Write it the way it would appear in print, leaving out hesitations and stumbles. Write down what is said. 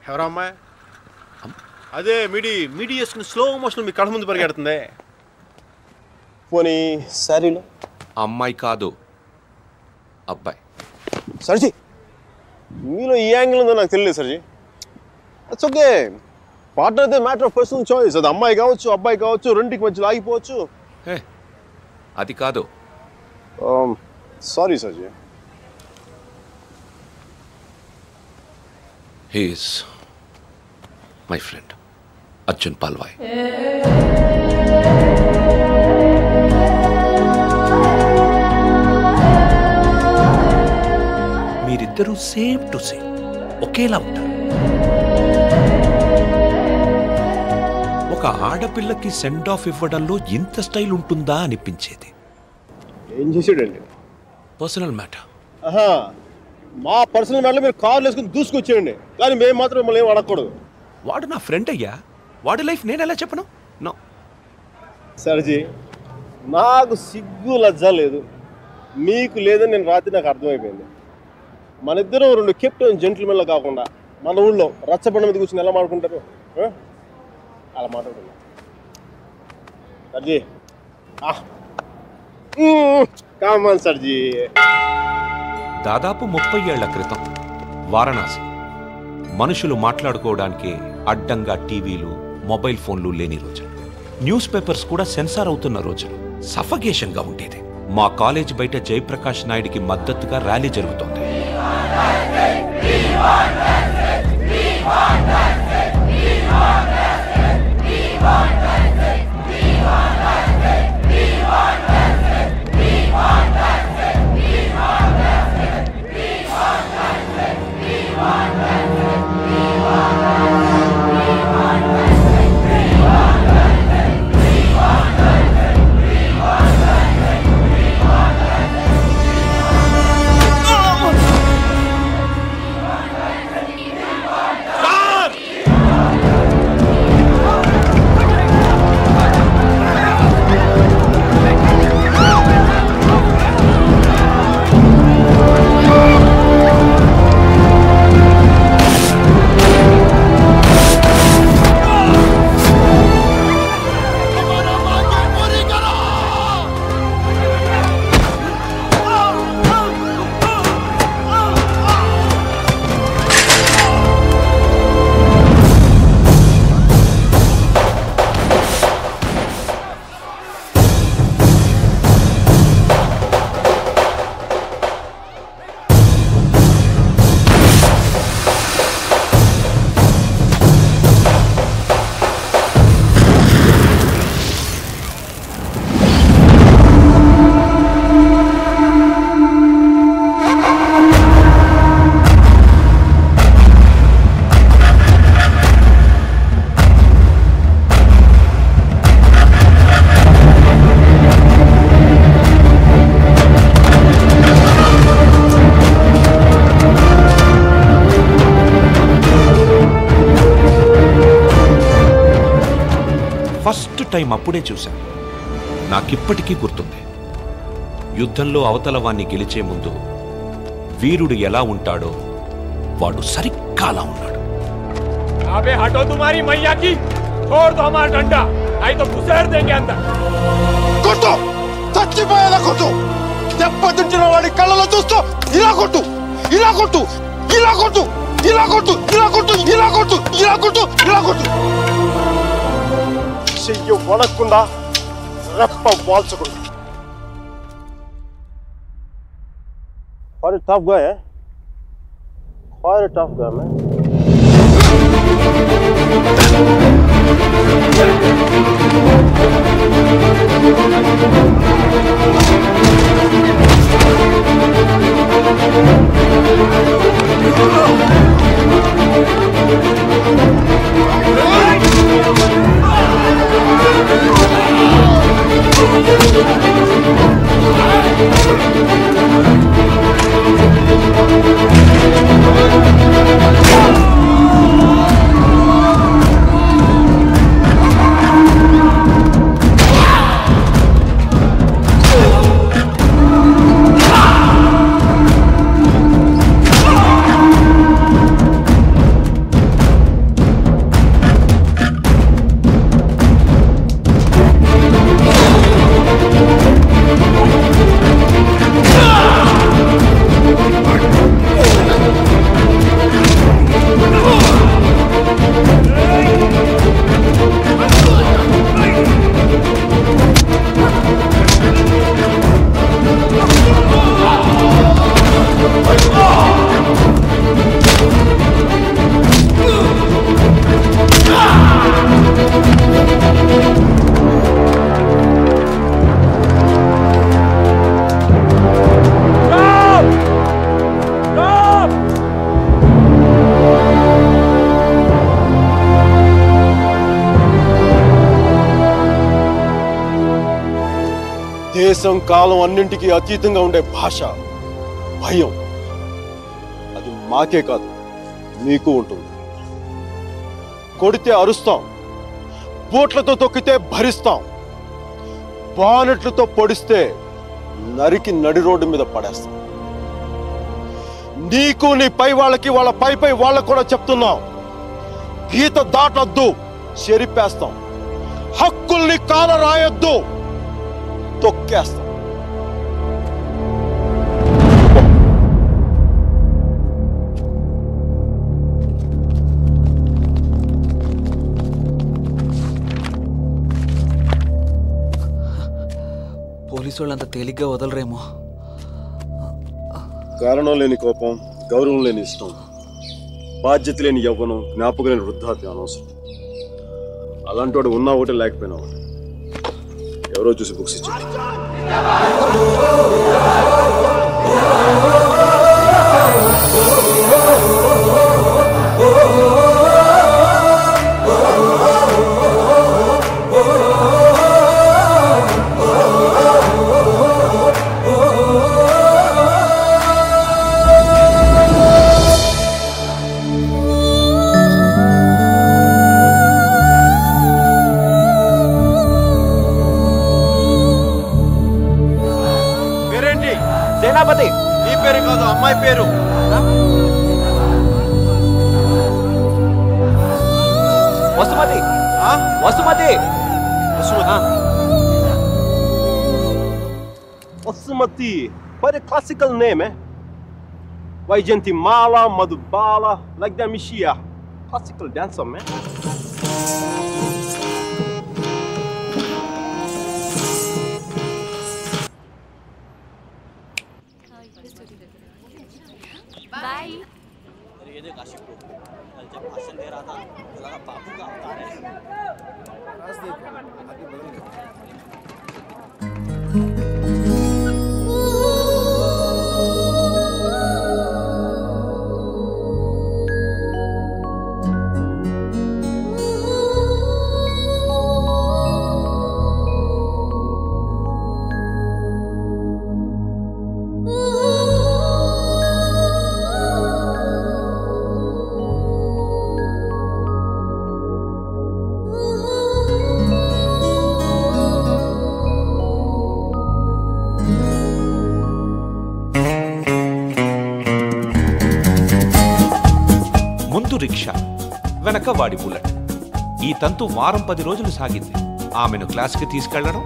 ఎవరా అమ్మాయి? అదే మిడి వేసుకుని స్లో మోషన్ మీ కళ్ళ ముందు పరిగెడుతుంది. పోనీ శారీలో అమ్మాయి కాదు, అబ్బాయి. సర్జీ, మీలో ఈ యాంగిల్ ఉందో నాకు తెలియదు సర్జీ. It's okay. పార్ట్నర్ అయితే మ్యాటర్ ఆఫ్ పర్సనల్ చాయిస్. అది అమ్మాయి కావచ్చు, అబ్బాయి కావచ్చు, రెండింటికి మధ్యలో ఆగిపోవచ్చు. అది కాదు. సారీ సర్జీ. He is my friend Arjun Palvai. మీరిద్దరూ సేమ్ టు సేమ్ ఒకేలా ఉంటారు. ఒక ఆడపిల్లకి సెండ్ ఆఫ్ ఇవ్వడంలో ఇంత స్టైల్ ఉంటుందా అనిపించేది. ఏం చేసాడండి? Personal matter. మా పర్సనల్ మ్యాటర్లో మీరు కార్లు వేసుకుని దూసుకొచ్చేయండి, కానీ మేము మాత్రం మిమ్మల్ని ఏం అడగకూడదు. వాడు నా ఫ్రెండ్ అయ్యా, వాడి లైఫ్ నేను ఎలా చెప్పను? నో సర్జీ, నాకు సిగ్గు లజ్జ లేదు, మీకు లేదని నేను రాత్రి నాకు అర్థమైపోయింది. మన ఇద్దరం రెండు కెప్టెన్ జెంటిల్మెన్లో కాకుండా మన ఊళ్ళో రచ్చబండ మీద కూర్చొని ఎలా మాట్లాడుకుంటారు అలా మాట్లాడుకున్నాం. సర్జీ కామన్ సర్జీ. దాదాపు 30 ఏళ్ల క్రితం వారణాసి మనుషులు మాట్లాడుకోవడానికి అడ్డంగా టీవీలు, మొబైల్ ఫోన్లు లేని రోజులు, న్యూస్ పేపర్స్ కూడా సెన్సార్ అవుతున్న రోజులు. సఫకేషన్ గా ఉండేది. మా కాలేజ్ బయట జయప్రకాష్ నాయుడికి మద్దతుగా ర్యాలీ జరుగుతోంది. ఫస్ట్ టైం అప్పుడే చూశాను. నాకిప్పటికీ గుర్తుంది. యుద్ధంలో అవతల వాణ్ణి గెలిచే ముందు వీరుడు ఎలా ఉంటాడో వాడు సరిగ్గా అలా ఉన్నాడు. అబే హటో తుమారీ మయ్యా కి छोड़ दो हमारा डंडा नहीं तो घुसेड़ देंगे अंदर. కొట్టు, చచ్చిపోయేలా కొట్టు. దెబ్బతించిన వాడి కళ్ళలో చూస్తూ ఇలా కొట్టు, ఇలా కొట్టు, ఇలా కొట్టు, ఇలా కొట్టు, ఇలా కొట్టు, ఇలా కొట్టు, ఇలా కొట్టు, ఇలా కొట్టు. చెయ్యి వడకుండా, రెప్ప వాల్చకుండా. Quite a tough guy, eh? Quite a tough guy, man. దేశం కాలం అన్నింటికీ అతీతంగా ఉండే భాష భయం. అది మాకే కాదు మీకు ఉంటుంది. కొడితే అరుస్తాం, బూట్లతో తొక్కితే భరిస్తాం, బానెట్లతో పొడిస్తే నరికి నడి రోడ్డు మీద పడేస్తాం. నీకు నీ పై వాళ్ళకి వాళ్ళ పై వాళ్ళకు కూడా చెప్తున్నాం, గీత దాటొద్దు, చెరిపేస్తాం. హక్కుల్ని కాల రాయొద్దు, తొక్కేస్తాం. పోలీసు వాళ్ళు అంత తేలిగ్గా వదలరేమో. కారణం లేని కోపం, గౌరవం లేని ఇష్టం, బాధ్యత లేని యవ్వనం, జ్ఞాపకం లేని వృద్ధాప్యం అనవసరం. అలాంటి వాడు ఉన్నా ఒకటి లేకపోయినా ఒకటి. ఎవరో చూసి బుక్స్ ఇచ్చారు. సేనాపతి. నీ పేరు కాదు, అమ్మాయి పేరు. Vasumathi. Vasumathi. Vasumathi quite a classical name, eh? Vaijantimala, Madhubala, like the Mishia. Classical dancer, man. Bye. ये देख आशिक को कल जब भाषण दे रहा था तो लगा बापू का अवतार है। आज देखो आगे बढ़ गया। ముందు రిక్షా, వెనక వాడి బుల్లెట్. ఈ తంతు వారం 10 రోజులు సాగింది. ఆమెను క్లాస్కి తీసుకెళ్లడం,